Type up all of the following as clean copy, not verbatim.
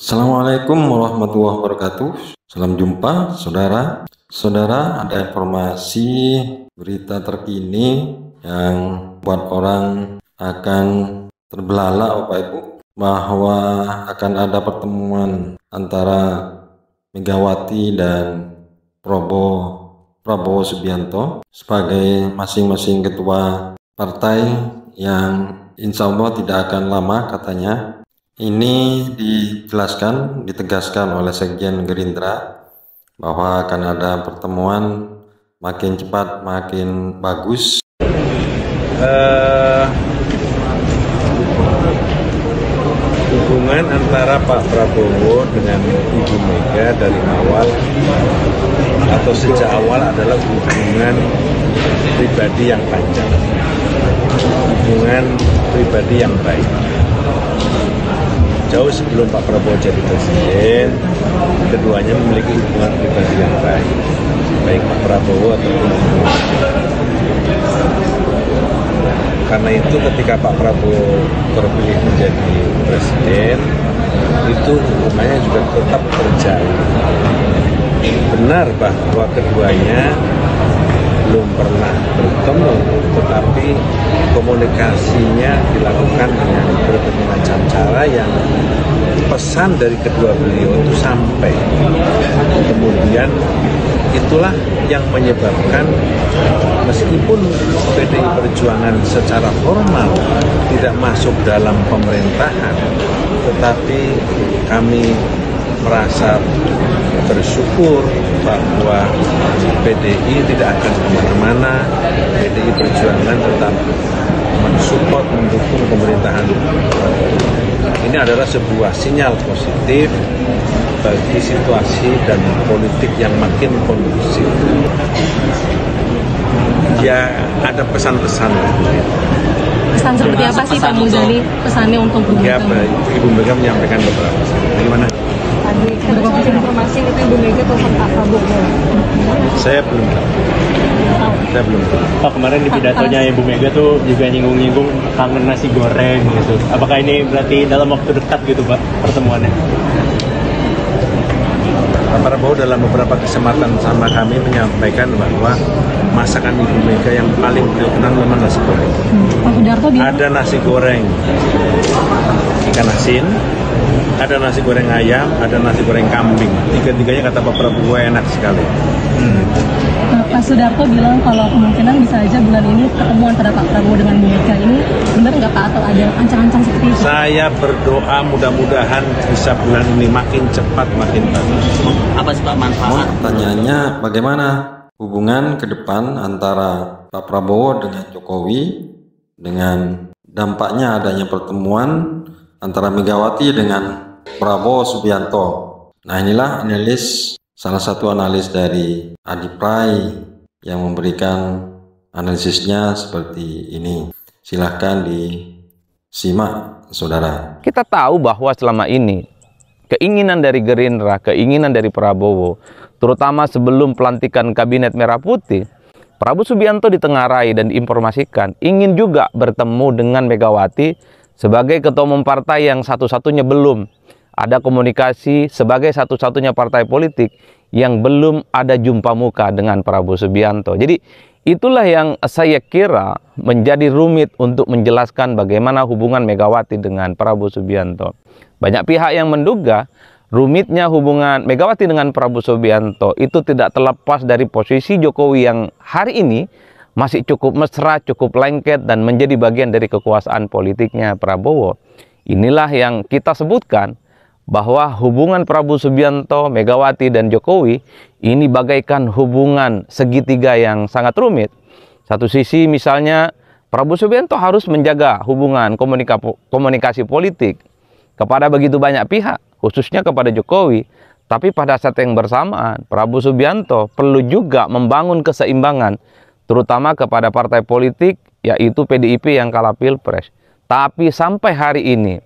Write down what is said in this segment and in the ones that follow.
Assalamualaikum warahmatullahi wabarakatuh. Salam jumpa saudara. Saudara, ada informasi berita terkini yang buat orang akan terbelalak Bapak Ibu, bahwa akan ada pertemuan antara Megawati dan Prabowo Subianto sebagai masing-masing ketua partai yang insya Allah tidak akan lama katanya. Ini ditegaskan oleh Sekjen Gerindra bahwa akan ada pertemuan makin cepat makin bagus. Hubungan antara Pak Prabowo dengan Ibu Mega dari awal atau sejak awal adalah hubungan pribadi yang panjang, hubungan pribadi yang baik. Jauh sebelum Pak Prabowo jadi presiden, keduanya memiliki hubungan pribadi yang baik, baik Pak Prabowo ataupun Ibu Mega. Karena itu ketika Pak Prabowo terpilih menjadi presiden, itu hubungannya juga tetap terjalin. Benar bahwa keduanya belum pernah bertemu, tetapi komunikasinya dilakukan dengan berbagai macam cara yang pesan dari kedua beliau itu sampai. Kemudian itulah yang menyebabkan meskipun PDI Perjuangan secara formal tidak masuk dalam pemerintahan, tetapi kami merasa bersyukur bahwa PDI tidak akan kemana-mana. PDI Perjuangan tetap mensupport, mendukung pemerintahan. Ini adalah sebuah sinyal positif bagi situasi dan politik yang makin kondusif. Ya, ada pesan-pesan. Pesan seperti apa sih Pak Muzani? Pesannya untuk Ibu Mega? Ya, Ibu Mega menyampaikan beberapa pesan. Bagaimana? Tadi ada informasi itu Ibu Mega telepon Pak Prabowo. Saya belum tahu. Pak, kemarin di pidatonya Ibu Mega tuh juga nyinggung-nyinggung kangen nasi goreng gitu. Apakah ini berarti dalam waktu dekat gitu Pak pertemuannya? Pak Prabowo dalam beberapa kesempatan sama kami menyampaikan bahwa masakan Ibu Mega yang paling beliau kenal memang nasi goreng. Pak Sudarto bilang ada nasi goreng ikan asin, ada nasi goreng ayam, ada nasi goreng kambing. Tiga-tiganya kata Pak Prabowo enak sekali. Pak Sudarto bilang kalau kemungkinan bisa aja bulan ini ketemu antara Pak Prabowo dengan Bu Mega. Ini benar nggak Pak, atau ada ancang-ancang seperti itu? Saya berdoa mudah-mudahan bisa bulan ini makin cepat makin bagus. Apa sih Pak manfaat? Pertanyaannya, bagaimana hubungan ke depan antara Pak Prabowo dengan Jokowi dengan dampaknya adanya pertemuan antara Megawati dengan Prabowo Subianto. Nah, inilah salah satu analis dari Adiprai yang memberikan analisisnya seperti ini. Silahkan disimak saudara. Kita tahu bahwa selama ini keinginan dari Gerindra, keinginan dari Prabowo, terutama sebelum pelantikan kabinet merah putih, Prabowo Subianto ditengarai dan diinformasikan ingin juga bertemu dengan Megawati sebagai ketua umum partai yang satu-satunya belum ada komunikasi, sebagai satu-satunya partai politik yang belum ada jumpa muka dengan Prabowo Subianto. Jadi itulah yang saya kira menjadi rumit untuk menjelaskan bagaimana hubungan Megawati dengan Prabowo Subianto. Banyak pihak yang menduga rumitnya hubungan Megawati dengan Prabowo Subianto itu tidak terlepas dari posisi Jokowi yang hari ini masih cukup mesra, cukup lengket dan menjadi bagian dari kekuasaan politiknya Prabowo. Inilah yang kita sebutkan bahwa hubungan Prabowo Subianto, Megawati dan Jokowi ini bagaikan hubungan segitiga yang sangat rumit. Satu sisi misalnya Prabowo Subianto harus menjaga hubungan komunikasi politik kepada begitu banyak pihak, khususnya kepada Jokowi. Tapi pada saat yang bersamaan, Prabowo Subianto perlu juga membangun keseimbangan, terutama kepada partai politik, yaitu PDIP yang kalah Pilpres. Tapi sampai hari ini,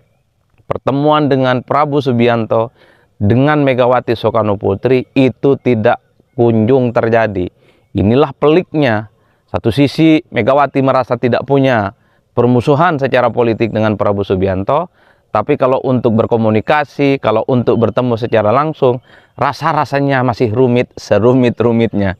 pertemuan dengan Prabowo Subianto dengan Megawati Soekarnoputri itu tidak kunjung terjadi. Inilah peliknya. Satu sisi Megawati merasa tidak punya permusuhan secara politik dengan Prabowo Subianto, Tapi kalau untuk berkomunikasi, kalau untuk bertemu secara langsung, rasa-rasanya masih rumit, serumit-rumitnya.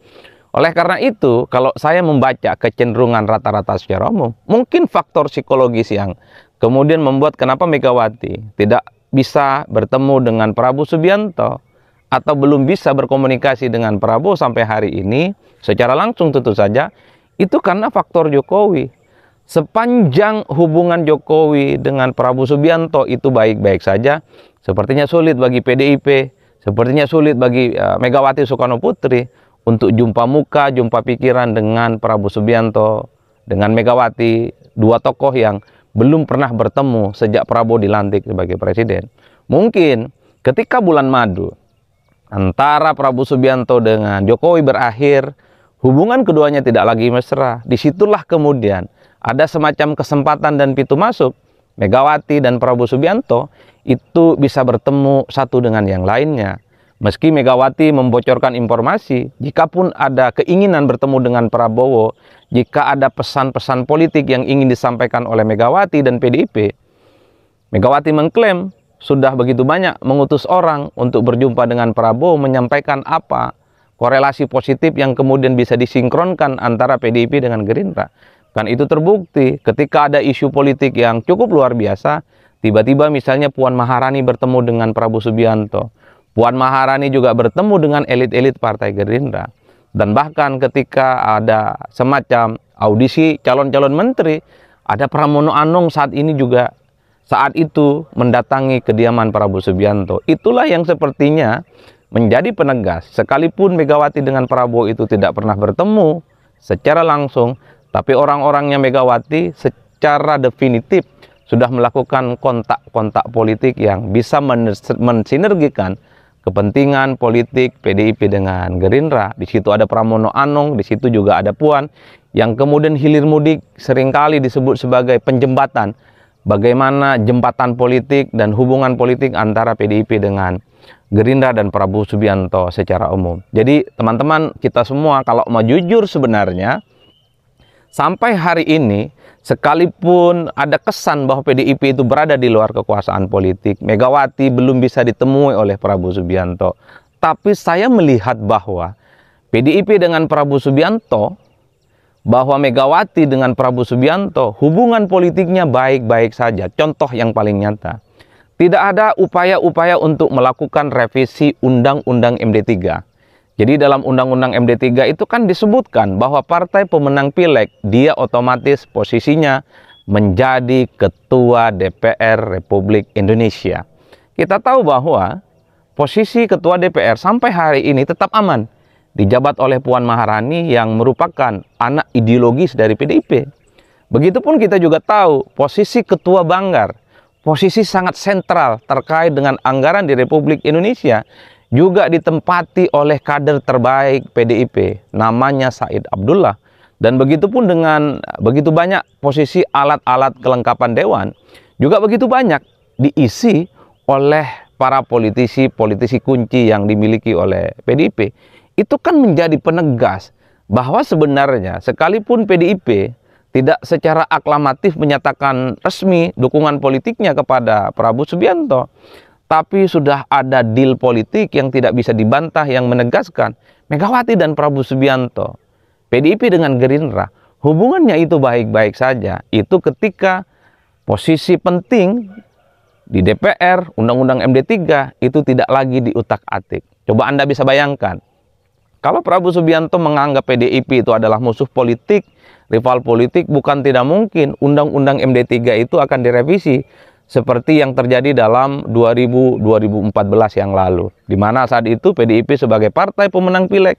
Oleh karena itu, kalau saya membaca kecenderungan rata-rata secara umum, mungkin faktor psikologis yang kemudian membuat kenapa Megawati tidak bisa bertemu dengan Prabowo Subianto atau belum bisa berkomunikasi dengan Prabowo sampai hari ini secara langsung tentu saja, itu karena faktor Jokowi. Sepanjang hubungan Jokowi dengan Prabowo Subianto itu baik-baik saja, sepertinya sulit bagi PDIP, sepertinya sulit bagi Megawati Soekarno Putri untuk jumpa muka, jumpa pikiran dengan Prabowo Subianto, dengan Megawati, dua tokoh yang belum pernah bertemu sejak Prabowo dilantik sebagai presiden. Mungkin ketika bulan madu antara Prabowo Subianto dengan Jokowi berakhir, hubungan keduanya tidak lagi mesra. Disitulah kemudian ada semacam kesempatan dan pintu masuk Megawati dan Prabowo Subianto itu bisa bertemu satu dengan yang lainnya. Meski Megawati membocorkan informasi, jikapun ada keinginan bertemu dengan Prabowo, jika ada pesan-pesan politik yang ingin disampaikan oleh Megawati dan PDIP, Megawati mengklaim sudah begitu banyak mengutus orang untuk berjumpa dengan Prabowo, menyampaikan apa korelasi positif yang kemudian bisa disinkronkan antara PDIP dengan Gerindra. Kan itu terbukti ketika ada isu politik yang cukup luar biasa, tiba-tiba misalnya Puan Maharani bertemu dengan Prabowo Subianto. Puan Maharani juga bertemu dengan elit-elit Partai Gerindra. Dan bahkan ketika ada semacam audisi calon-calon menteri, ada Pramono Anung saat itu mendatangi kediaman Prabowo Subianto. Itulah yang sepertinya menjadi penegas. Sekalipun Megawati dengan Prabowo itu tidak pernah bertemu secara langsung, tapi orang-orangnya Megawati secara definitif sudah melakukan kontak-kontak politik yang bisa mensinergikan kepentingan politik PDIP dengan Gerindra. Di situ ada Pramono Anung, di situ juga ada Puan, yang kemudian hilir mudik seringkali disebut sebagai penjembatan. Bagaimana jembatan politik dan hubungan politik antara PDIP dengan Gerindra dan Prabowo Subianto secara umum. Jadi teman-teman, kita semua kalau mau jujur sebenarnya, sampai hari ini, sekalipun ada kesan bahwa PDIP itu berada di luar kekuasaan politik, Megawati belum bisa ditemui oleh Prabowo Subianto. Tapi saya melihat bahwa PDIP dengan Prabowo Subianto, bahwa Megawati dengan Prabowo Subianto, hubungan politiknya baik-baik saja. Contoh yang paling nyata, tidak ada upaya-upaya untuk melakukan revisi Undang-Undang MD3. Jadi dalam Undang-Undang MD3 itu kan disebutkan bahwa partai pemenang pileg, dia otomatis posisinya menjadi Ketua DPR Republik Indonesia. Kita tahu bahwa posisi Ketua DPR sampai hari ini tetap aman, dijabat oleh Puan Maharani yang merupakan anak ideologis dari PDIP. Begitupun kita juga tahu posisi Ketua Banggar, posisi sangat sentral terkait dengan anggaran di Republik Indonesia, juga ditempati oleh kader terbaik PDIP, namanya Said Abdullah. Dan begitupun dengan begitu banyak posisi alat-alat kelengkapan dewan, juga begitu banyak diisi oleh para politisi kunci yang dimiliki oleh PDIP. Itu kan menjadi penegas bahwa sebenarnya sekalipun PDIP tidak secara aklamatif menyatakan resmi dukungan politiknya kepada Prabowo Subianto, tapi sudah ada deal politik yang tidak bisa dibantah yang menegaskan Megawati dan Prabowo Subianto, PDIP dengan Gerindra, hubungannya itu baik-baik saja. Itu ketika posisi penting di DPR, Undang-Undang MD3 itu tidak lagi diutak-atik. Coba Anda bisa bayangkan, kalau Prabowo Subianto menganggap PDIP itu adalah musuh politik, rival politik, bukan tidak mungkin Undang-Undang MD3 itu akan direvisi seperti yang terjadi dalam 2014 yang lalu, di mana saat itu PDIP sebagai partai pemenang pileg,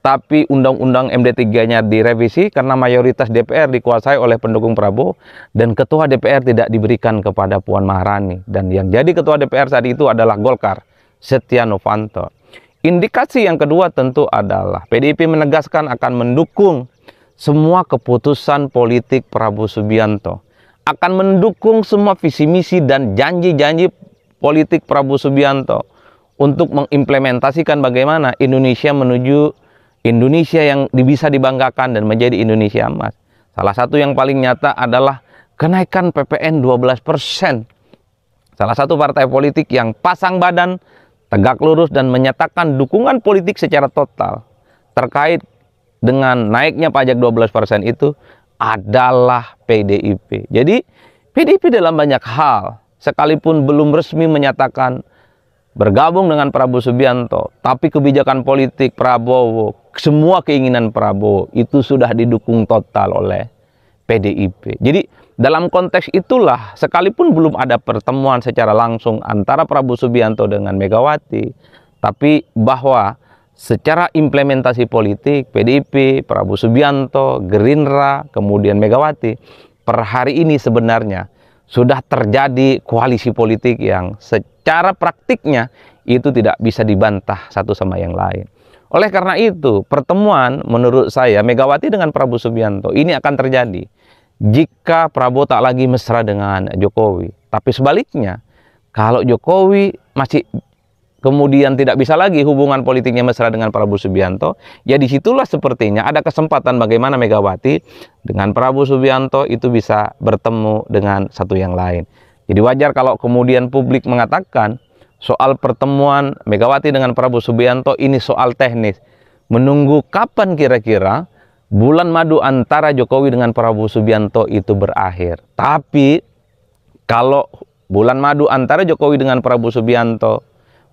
tapi Undang-Undang MD3-nya direvisi karena mayoritas DPR dikuasai oleh pendukung Prabowo dan Ketua DPR tidak diberikan kepada Puan Maharani, dan yang jadi Ketua DPR saat itu adalah Golkar, Setia Novanto. Indikasi yang kedua tentu adalah PDIP menegaskan akan mendukung semua keputusan politik Prabowo Subianto, akan mendukung semua visi misi dan janji-janji politik Prabowo Subianto untuk mengimplementasikan bagaimana Indonesia menuju Indonesia yang bisa dibanggakan dan menjadi Indonesia emas. Salah satu yang paling nyata adalah kenaikan PPN 12% Salah satu partai politik yang pasang badan, tegak lurus dan menyatakan dukungan politik secara total terkait dengan naiknya pajak 12% itu adalah PDIP. Jadi PDIP dalam banyak hal, sekalipun belum resmi menyatakan bergabung dengan Prabowo Subianto, tapi kebijakan politik Prabowo, semua keinginan Prabowo itu sudah didukung total oleh PDIP. Jadi dalam konteks itulah, sekalipun belum ada pertemuan secara langsung antara Prabowo Subianto dengan Megawati, tapi bahwa secara implementasi politik PDIP, Prabowo Subianto, Gerindra, kemudian Megawati, per hari ini sebenarnya sudah terjadi koalisi politik yang secara praktiknya itu tidak bisa dibantah satu sama yang lain. Oleh karena itu, pertemuan menurut saya Megawati dengan Prabowo Subianto ini akan terjadi jika Prabowo tak lagi mesra dengan Jokowi. Tapi sebaliknya, kalau Jokowi masih kemudian tidak bisa lagi hubungan politiknya mesra dengan Prabowo Subianto, ya disitulah sepertinya ada kesempatan bagaimana Megawati dengan Prabowo Subianto itu bisa bertemu dengan satu yang lain. Jadi wajar kalau kemudian publik mengatakan soal pertemuan Megawati dengan Prabowo Subianto ini soal teknis. Menunggu kapan kira-kira bulan madu antara Jokowi dengan Prabowo Subianto itu berakhir. Tapi kalau bulan madu antara Jokowi dengan Prabowo Subianto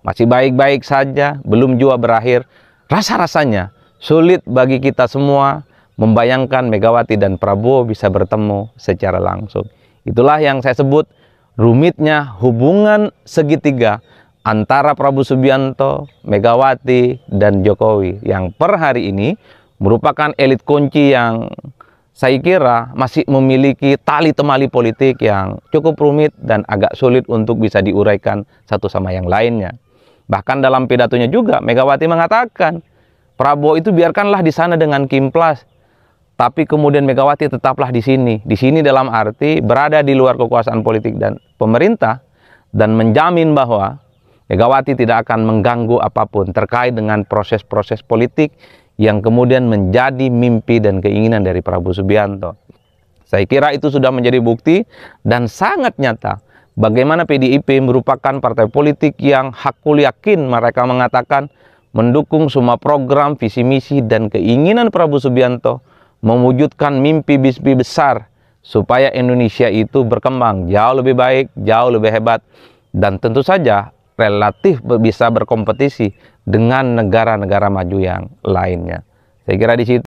masih baik-baik saja, belum juga berakhir, rasa-rasanya sulit bagi kita semua membayangkan Megawati dan Prabowo bisa bertemu secara langsung. Itulah yang saya sebut rumitnya hubungan segitiga antara Prabowo Subianto, Megawati, dan Jokowi yang per hari ini merupakan elit kunci yang saya kira masih memiliki tali temali politik yang cukup rumit dan agak sulit untuk bisa diuraikan satu sama yang lainnya. Bahkan dalam pidatonya juga Megawati mengatakan Prabowo itu biarkanlah di sana dengan Kimplas, tapi kemudian Megawati tetaplah di sini. Di sini dalam arti berada di luar kekuasaan politik dan pemerintah dan menjamin bahwa Megawati tidak akan mengganggu apapun terkait dengan proses-proses politik yang kemudian menjadi mimpi dan keinginan dari Prabowo Subianto. Saya kira itu sudah menjadi bukti dan sangat nyata bagaimana PDIP merupakan partai politik yang hakul yakin mereka mengatakan mendukung semua program, visi misi, dan keinginan Prabowo Subianto mewujudkan mimpi besar supaya Indonesia itu berkembang jauh lebih baik, jauh lebih hebat, dan tentu saja relatif bisa berkompetisi dengan negara-negara maju yang lainnya. Saya kira di situ